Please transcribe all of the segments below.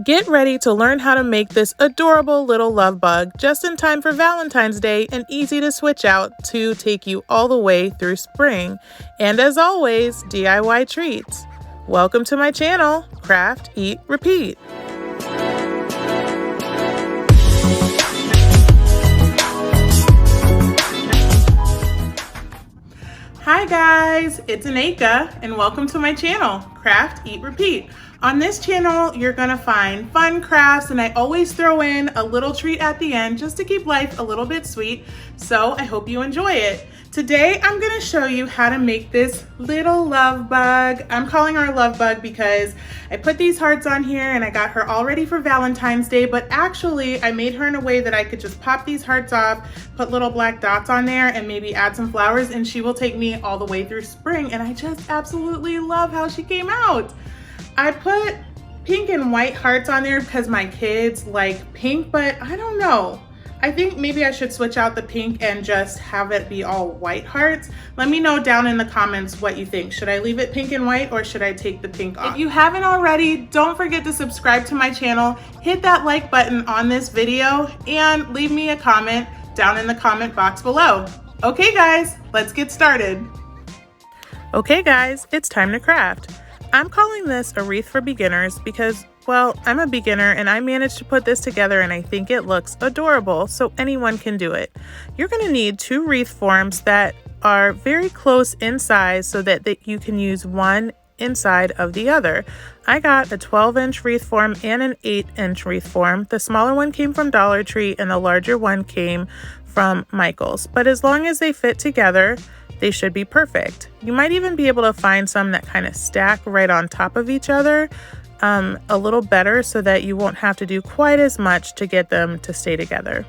Get ready to learn how to make this adorable little love bug just in time for Valentine's Day and easy to switch out to take you all the way through spring. And as always, DIY treats. Welcome to my channel, Craft, Eat, Repeat. Hi guys, it's Aneka and welcome to my channel, Craft, Eat, Repeat. On this channel, you're gonna find fun crafts and I always throw in a little treat at the end just to keep life a little bit sweet. So I hope you enjoy it. Today, I'm gonna show you how to make this little love bug. I'm calling her love bug because I put these hearts on here and I got her all ready for Valentine's Day, but actually I made her in a way that I could just pop these hearts off, put little black dots on there and maybe add some flowers and she will take me all the way through spring. And I just absolutely love how she came out. I put pink and white hearts on there because my kids like pink, but I don't know. I think maybe I should switch out the pink and just have it be all white hearts. Let me know down in the comments what you think. Should I leave it pink and white or should I take the pink off? If you haven't already, don't forget to subscribe to my channel, hit that like button on this video, and leave me a comment down in the comment box below. Okay guys, let's get started. Okay guys, it's time to craft. I'm calling this a wreath for beginners because, well, I'm a beginner and I managed to put this together and I think it looks adorable, so anyone can do it. You're going to need two wreath forms that are very close in size so that you can use one inside of the other. I got a 12-inch wreath form and an 8-inch wreath form. The smaller one came from Dollar Tree and the larger one came from Michael's, but as long as they fit together, they should be perfect. You might even be able to find some that kind of stack right on top of each other a little better so that you won't have to do quite as much to get them to stay together.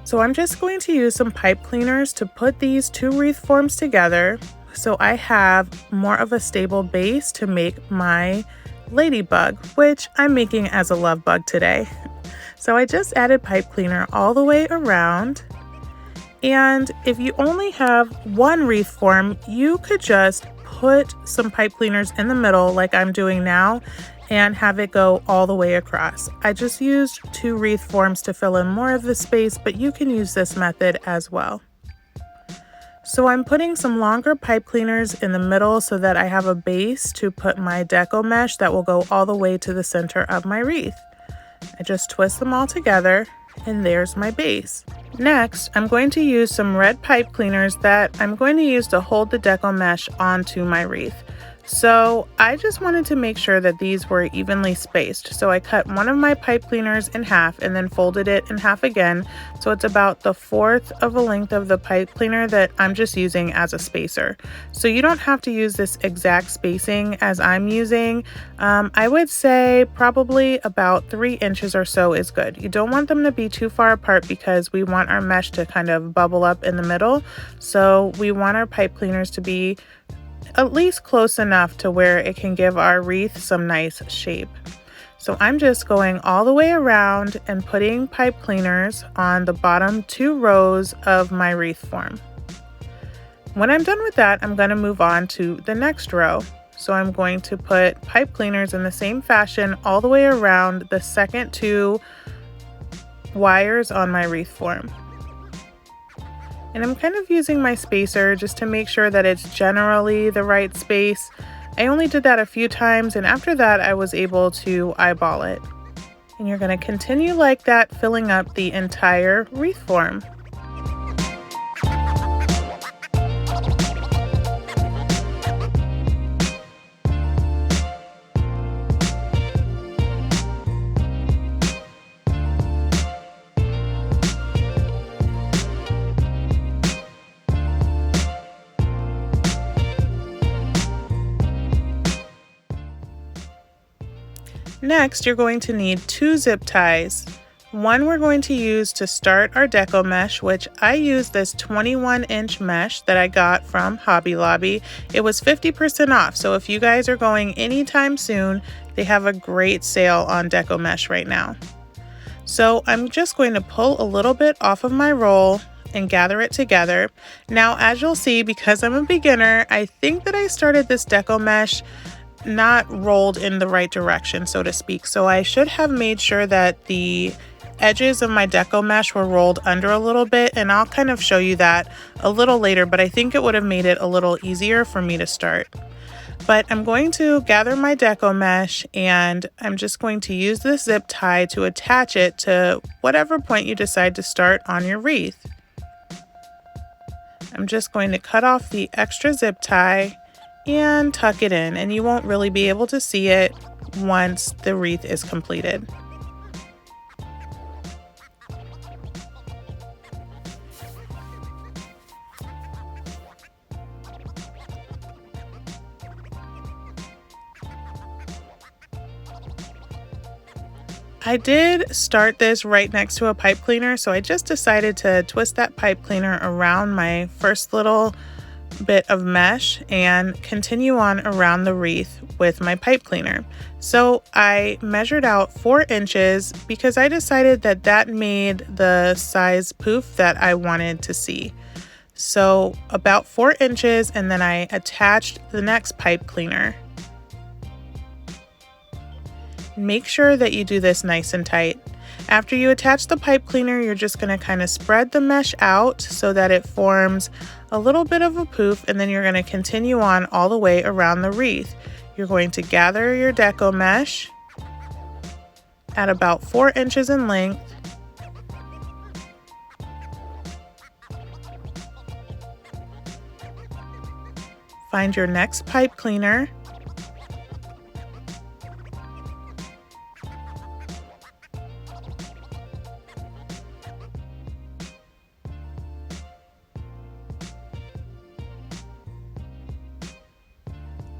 So I'm just going to use some pipe cleaners to put these two wreath forms together so I have more of a stable base to make my ladybug, which I'm making as a love bug today. So I just added pipe cleaner all the way around. And if you only have one wreath form, you could just put some pipe cleaners in the middle like I'm doing now and have it go all the way across. I just used two wreath forms to fill in more of the space, but you can use this method as well. So I'm putting some longer pipe cleaners in the middle so that I have a base to put my Deco Mesh that will go all the way to the center of my wreath. I just twist them all together and there's my base. Next, I'm going to use some red pipe cleaners that I'm going to use to hold the Deco Mesh onto my wreath. So I just wanted to make sure that these were evenly spaced. So I cut one of my pipe cleaners in half and then folded it in half again. So it's about the fourth of a length of the pipe cleaner that I'm just using as a spacer. So you don't have to use this exact spacing as I'm using. I would say probably about 3 inches or so is good. You don't want them to be too far apart because we want our mesh to kind of bubble up in the middle. So we want our pipe cleaners to be at least close enough to where it can give our wreath some nice shape. So I'm just going all the way around and putting pipe cleaners on the bottom 2 rows of my wreath form. When I'm done with that, I'm going to move on to the next row. So I'm going to put pipe cleaners in the same fashion all the way around the second 2 wires on my wreath form. And I'm kind of using my spacer just to make sure that it's generally the right space. I only did that a few times and after that I was able to eyeball it. And you're going to continue like that, filling up the entire wreath form. Next, you're going to need 2 zip ties. One we're going to use to start our Deco Mesh, which I used this 21-inch mesh that I got from Hobby Lobby. It was 50% off, so if you guys are going anytime soon, they have a great sale on Deco Mesh right now. So I'm just going to pull a little bit off of my roll and gather it together. Now, as you'll see, because I'm a beginner, I think that I started this Deco Mesh not rolled in the right direction, so to speak. So I should have made sure that the edges of my Deco Mesh were rolled under a little bit, and I'll kind of show you that a little later, but I think it would have made it a little easier for me to start. But I'm going to gather my Deco Mesh, and I'm just going to use this zip tie to attach it to whatever point you decide to start on your wreath. I'm just going to cut off the extra zip tie and tuck it in, and you won't really be able to see it once the wreath is completed. I did start this right next to a pipe cleaner, so I just decided to twist that pipe cleaner around my first little bit of mesh and continue on around the wreath with my pipe cleaner. So I measured out 4 inches because I decided that that made the size poof that I wanted to see. So about 4 inches, and then I attached the next pipe cleaner. Make sure that you do this nice and tight. After you attach the pipe cleaner, you're just going to kind of spread the mesh out so that it forms a little bit of a poof, and then you're going to continue on all the way around the wreath. You're going to gather your Deco Mesh at about 4 inches in length. Find your next pipe cleaner.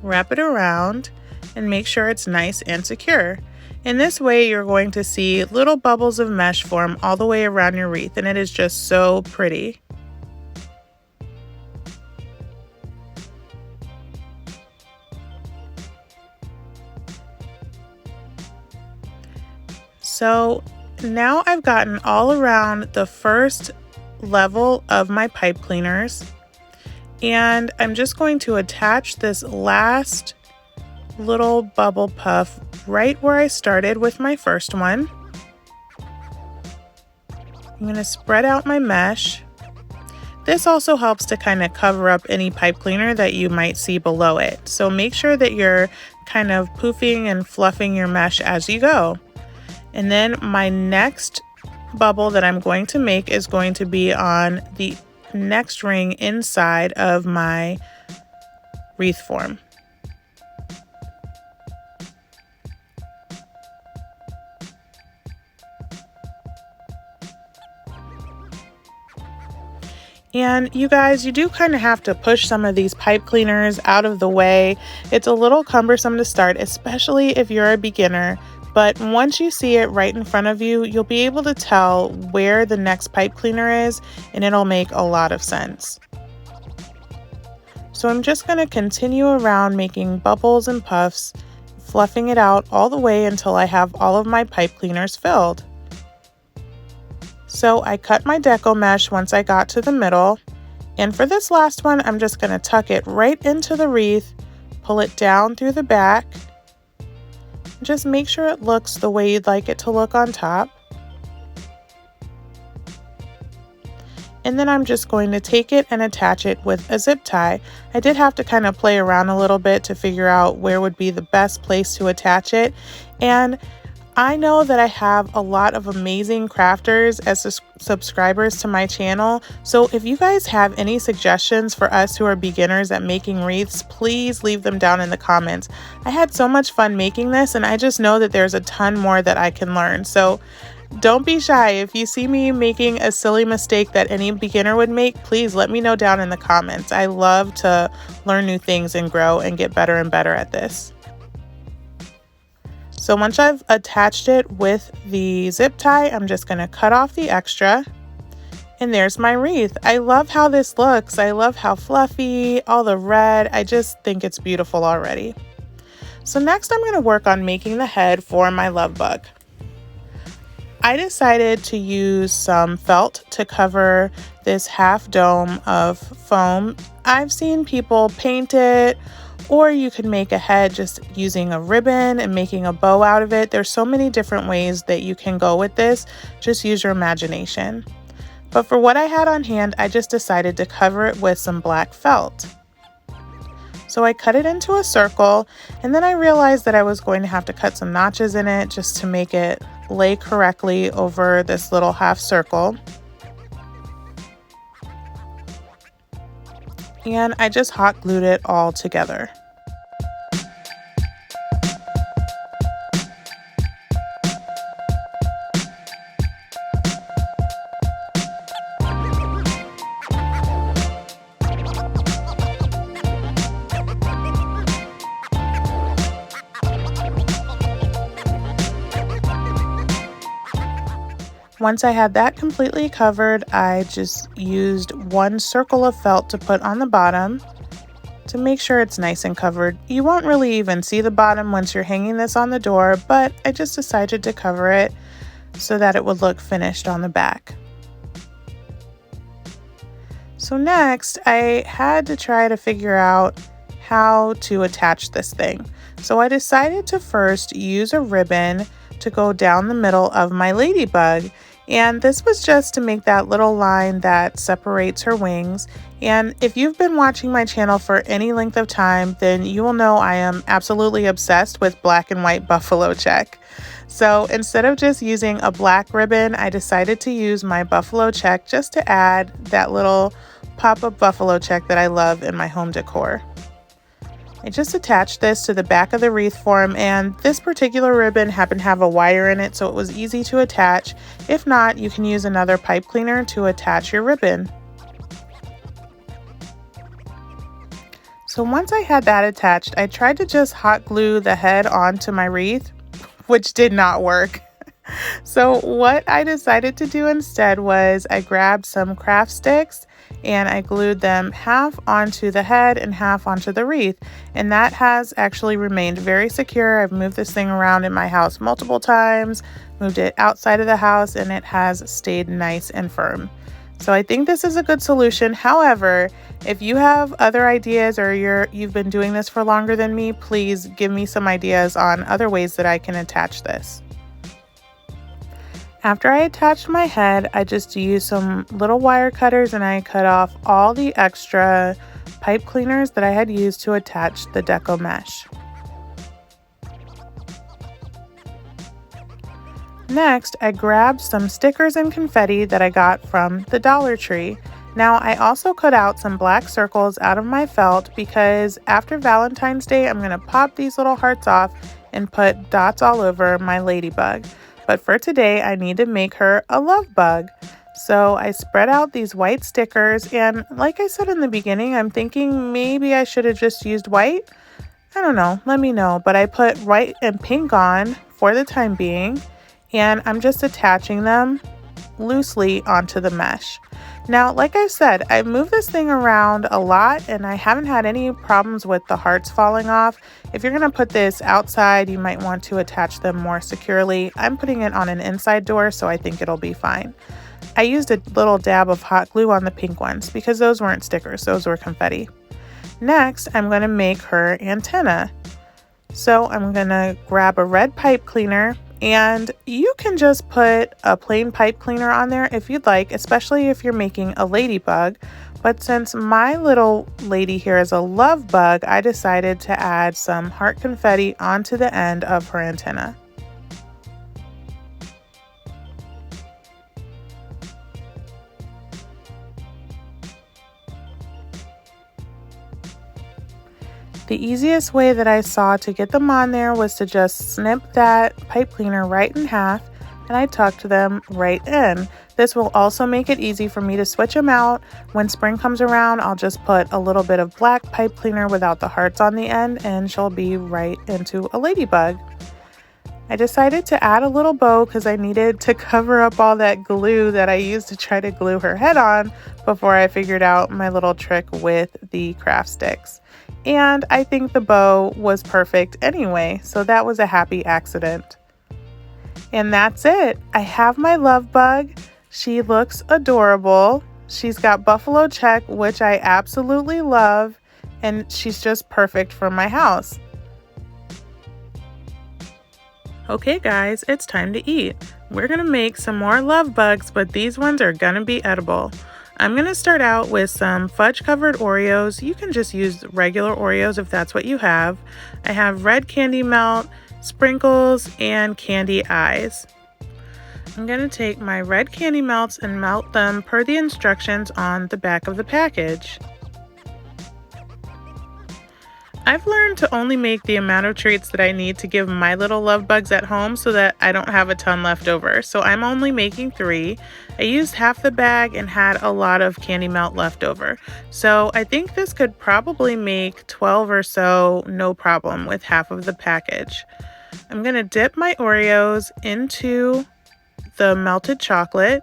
Wrap it around and make sure it's nice and secure. In this way, you're going to see little bubbles of mesh form all the way around your wreath, and it is just so pretty. So now I've gotten all around the first level of my pipe cleaners, and I'm just going to attach this last little bubble puff right where I started with my first one. I'm going to spread out my mesh. This also helps to kind of cover up any pipe cleaner that you might see below it. So make sure that you're kind of poofing and fluffing your mesh as you go. And then my next bubble that I'm going to make is going to be on the next ring inside of my wreath form. And you guys, you do kind of have to push some of these pipe cleaners out of the way. It's a little cumbersome to start, especially if you're a beginner. But once you see it right in front of you, you'll be able to tell where the next pipe cleaner is, and it'll make a lot of sense. So I'm just going to continue around making bubbles and puffs, fluffing it out all the way until I have all of my pipe cleaners filled. So I cut my Deco Mesh once I got to the middle, and for this last one, I'm just going to tuck it right into the wreath, pull it down through the back. Just make sure it looks the way you'd like it to look on top. And then I'm just going to take it and attach it with a zip tie. I did have to kind of play around a little bit to figure out where would be the best place to attach it. And I know that I have a lot of amazing crafters as subscribers to my channel, so if you guys have any suggestions for us who are beginners at making wreaths, please leave them down in the comments. I had so much fun making this, and I just know that there's a ton more that I can learn, so don't be shy. If you see me making a silly mistake that any beginner would make, please let me know down in the comments. I love to learn new things and grow and get better and better at this. So once I've attached it with the zip tie, I'm just going to cut off the extra. And there's my wreath. I love how this looks. I love how fluffy, all the red. I just think it's beautiful already. So next I'm going to work on making the head for my love bug. I decided to use some felt to cover this half dome of foam. I've seen people paint it Or you could make a head just using a ribbon and making a bow out of it. There's so many different ways that you can go with this. Just use your imagination. But for what I had on hand, I just decided to cover it with some black felt. So I cut it into a circle, and then I realized that I was going to have to cut some notches in it just to make it lay correctly over this little half circle. And I just hot glued it all together. Once I had that completely covered, I just used one circle of felt to put on the bottom to make sure it's nice and covered. You won't really even see the bottom once you're hanging this on the door, but I just decided to cover it so that it would look finished on the back. So next, I had to try to figure out how to attach this thing. So I decided to first use a ribbon to go down the middle of my ladybug, and this was just to make that little line that separates her wings. And if you've been watching my channel for any length of time, then you will know I am absolutely obsessed with black and white buffalo check. So instead of just using a black ribbon, I decided to use my buffalo check just to add that little pop-up buffalo check that I love in my home decor. I just attached this to the back of the wreath form, and this particular ribbon happened to have a wire in it, so it was easy to attach. If not, you can use another pipe cleaner to attach your ribbon. So once I had that attached, I tried to just hot glue the head onto my wreath, which did not work. So what I decided to do instead was I grabbed some craft sticks and I glued them half onto the head and half onto the wreath, and that has actually remained very secure. I've moved this thing around in my house multiple times, moved it outside of the house, and it has stayed nice and firm. So I think this is a good solution. However, if you have other ideas or you've been doing this for longer than me, please give me some ideas on other ways that I can attach this. After I attached my head, I just used some little wire cutters and I cut off all the extra pipe cleaners that I had used to attach the Deco Mesh. Next, I grabbed some stickers and confetti that I got from the Dollar Tree. Now, I also cut out some black circles out of my felt because after Valentine's Day, I'm going to pop these little hearts off and put dots all over my ladybug. But for today, I need to make her a love bug. So I spread out these white stickers, and like I said in the beginning, I'm thinking maybe I should have just used white. I don't know, let me know. But I put white and pink on for the time being, and I'm just attaching them loosely onto the mesh. Now, like I said, I've moved this thing around a lot and I haven't had any problems with the hearts falling off. If you're going to put this outside, you might want to attach them more securely. I'm putting it on an inside door, so I think it'll be fine. I used a little dab of hot glue on the pink ones because those weren't stickers, those were confetti. Next, I'm going to make her antenna. So I'm going to grab a red pipe cleaner, and you can just put a plain pipe cleaner on there if you'd like, especially if you're making a ladybug. But since my little lady here is a love bug, I decided to add some heart confetti onto the end of her antenna. The easiest way that I saw to get them on there was to just snip that pipe cleaner right in half, and I tucked them right in. This will also make it easy for me to switch them out. When spring comes around, I'll just put a little bit of black pipe cleaner without the hearts on the end, and she'll be right into a ladybug. I decided to add a little bow because I needed to cover up all that glue that I used to try to glue her head on before I figured out my little trick with the craft sticks. And I think the bow was perfect anyway, so that was a happy accident. And that's it. I have my love bug. She looks adorable. She's got buffalo check, which I absolutely love. and she's just perfect for my house. Okay guys, it's time to eat. We're gonna make some more love bugs, but these ones are gonna be edible. I'm gonna start out with some fudge covered Oreos. You can just use regular Oreos if that's what you have. I have red candy melt, sprinkles, and candy eyes. I'm gonna take my red candy melts and melt them per the instructions on the back of the package. I've learned to only make the amount of treats that I need to give my little love bugs at home so that I don't have a ton left over. So I'm only making 3. I used half the bag and had a lot of candy melt left over. So I think this could probably make 12 or so, no problem, with half of the package. I'm gonna dip my Oreos into the melted chocolate,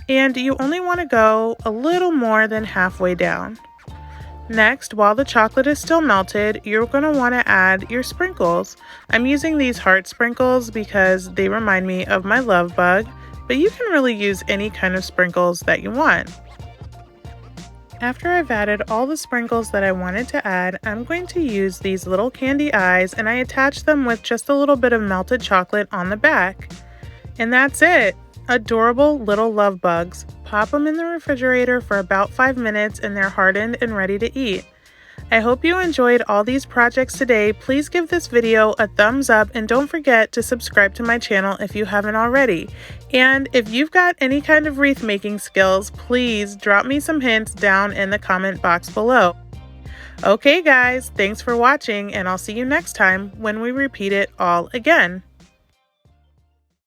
and you only want to go a little more than halfway down. Next, while the chocolate is still melted, you're going to want to add your sprinkles. I'm using these heart sprinkles because they remind me of my love bug, but you can really use any kind of sprinkles that you want. After I've added all the sprinkles that I wanted to add, I'm going to use these little candy eyes, and I attach them with just a little bit of melted chocolate on the back. And that's it! Adorable little love bugs. Pop them in the refrigerator for about 5 minutes and they're hardened and ready to eat. I hope you enjoyed all these projects today. Please give this video a thumbs up and don't forget to subscribe to my channel if you haven't already. And if you've got any kind of wreath making skills, please drop me some hints down in the comment box below. Okay guys, thanks for watching and I'll see you next time when we repeat it all again.